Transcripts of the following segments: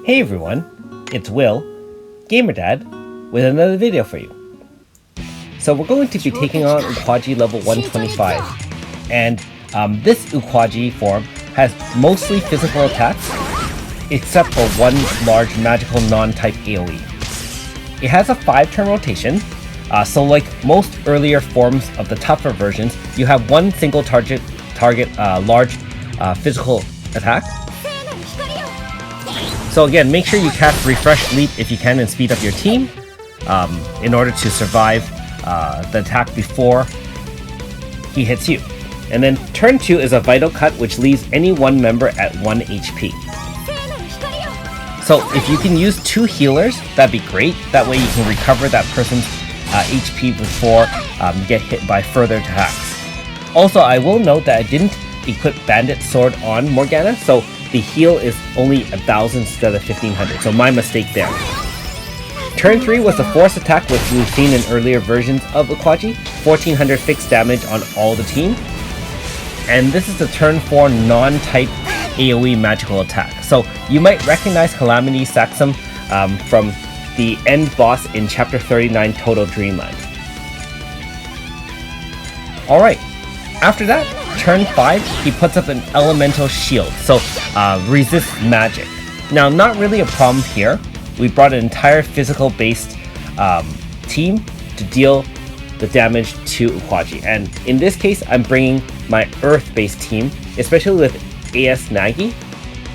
Hey everyone, it's Will, GamerDad, with another video for you. So we're going to be taking on Uquaji level 125, and this Uquaji form has mostly physical attacks, except for one large magical non-type AoE. It has a 5-turn rotation, so like most earlier forms of the tougher versions, you have one single target large physical attack. So again, make sure you cast Refresh Leap if you can and speed up your team in order to survive the attack before he hits you. And then turn 2 is a Vital Cut, which leaves any one member at 1 HP. So if you can use 2 healers, that'd be great. That way you can recover that person's HP before you get hit by further attacks. Also, I will note that I didn't equip Bandit Sword on Morgana, so the heal is only 1,000 instead of 1,500, so my mistake there. Turn 3 was the Force Attack, which we've seen in earlier versions of Uquaji, 1,400 fixed damage on all the team. And this is the Turn 4 non-type AoE magical attack. So you might recognize Calamity Saxum from the end boss in Chapter 39 Total Dreamland. Alright, after that, turn 5, he puts up an elemental shield, so resists magic. Now, not really a problem here. We brought an entire physical-based team to deal the damage to Uquaji, and in this case, I'm bringing my Earth-based team, especially with AS Nagi.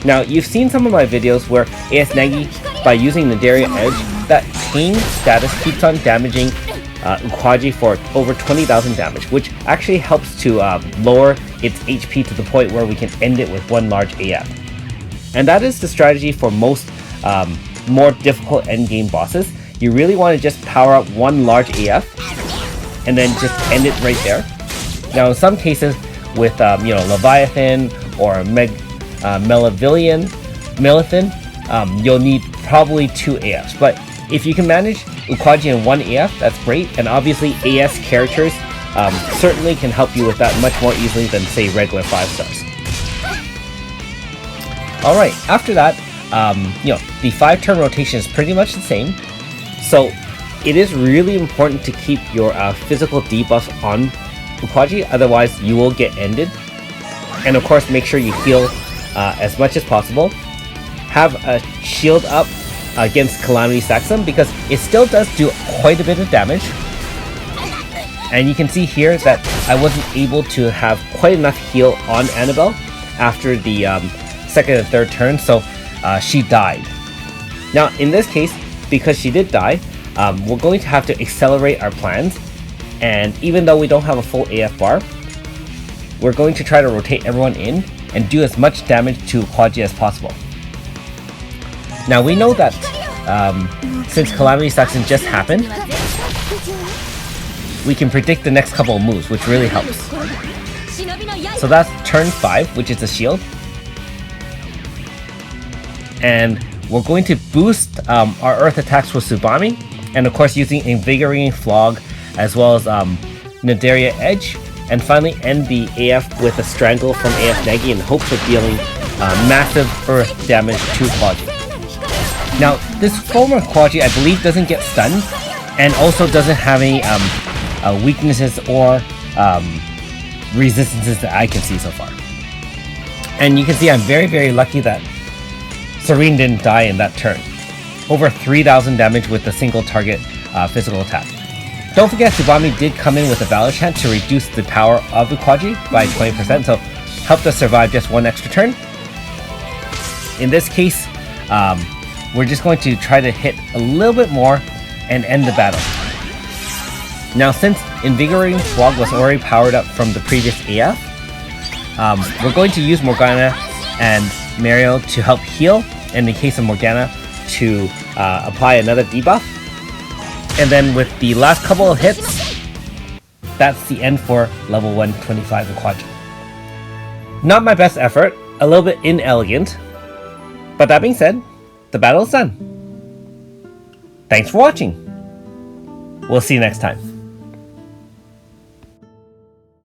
Now, you've seen some of my videos where AS Nagi, by using Nadaria Edge, that pain status keeps on damaging Uquaji for over 20,000 damage, which actually helps to lower its HP to the point where we can end it with one large AF. And that is the strategy for most more difficult endgame bosses. You really want to just power up one large AF and then just end it right there. Now in some cases with Leviathan or Melithin, you'll need probably 2 AFs, but if you can manage Uquaji in 1 AF, that's great, and obviously AS characters certainly can help you with that much more easily than, say, regular 5 stars. Alright, after that, the 5-turn rotation is pretty much the same, so it is really important to keep your physical debuffs on Uquaji, otherwise you will get ended. And of course, make sure you heal as much as possible. Have a shield up against Calamity Saxum because it still does do quite a bit of damage. And you can see here that I wasn't able to have quite enough heal on Anabel after the 2nd and 3rd turn, so she died. Now in this case, because she did die, we're going to have to accelerate our plans, and even though we don't have a full AF bar, we're going to try to rotate everyone in and do as much damage to Uquaji as possible. Now we know that since Calamity Saxum just happened, we can predict the next couple of moves, which really helps. So that's turn 5, which is a shield. And we're going to boost our Earth attacks with Tsubame, and of course using Invigorating Flog as well as Nadaria Edge, and finally end the AF with a Strangle from AS Nagi in hopes of dealing massive Earth damage to Uquaji. Now, this form of Uquaji, I believe, doesn't get stunned, and also doesn't have any weaknesses or resistances that I can see so far. And you can see I'm very, very lucky that Serene didn't die in that turn. Over 3,000 damage with a single target physical attack. Don't forget, Tsubame did come in with a Valor Chant to reduce the power of Uquaji by 20%, so helped us survive just one extra turn. In this case, we're just going to try to hit a little bit more and end the battle. Now, since Invigorating Flog was already powered up from the previous AF, we're going to use Morgana and Mario to help heal, and in the case of Morgana, to apply another debuff. And then with the last couple of hits, that's the end for level 125 Uquaji. Not my best effort, a little bit inelegant, but that being said, the battle is done. Thanks for watching. We'll see you next time.